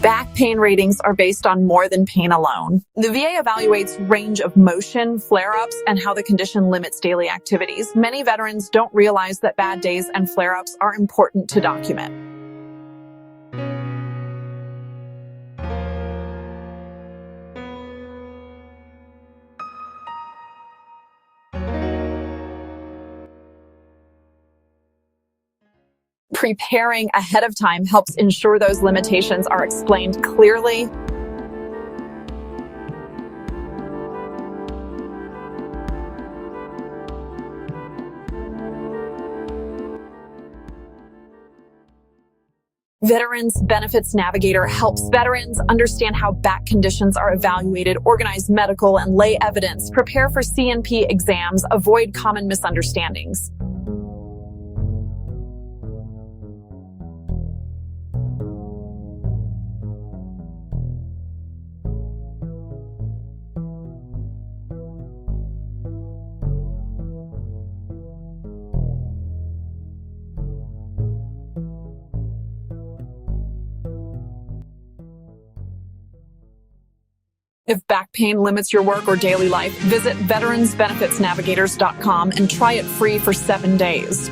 Back pain ratings are based on more than pain alone. The VA evaluates range of motion, flare-ups, and how the condition limits daily activities. Many veterans don't realize that bad days and flare-ups are important to document. Preparing ahead of time helps ensure those limitations are explained clearly. Veterans Benefits Navigator helps veterans understand how back conditions are evaluated, organize medical and lay evidence, prepare for C&P exams, avoid common misunderstandings. If back pain limits your work or daily life, visit veteransbenefitsnavigators.com and try it free for 7 days.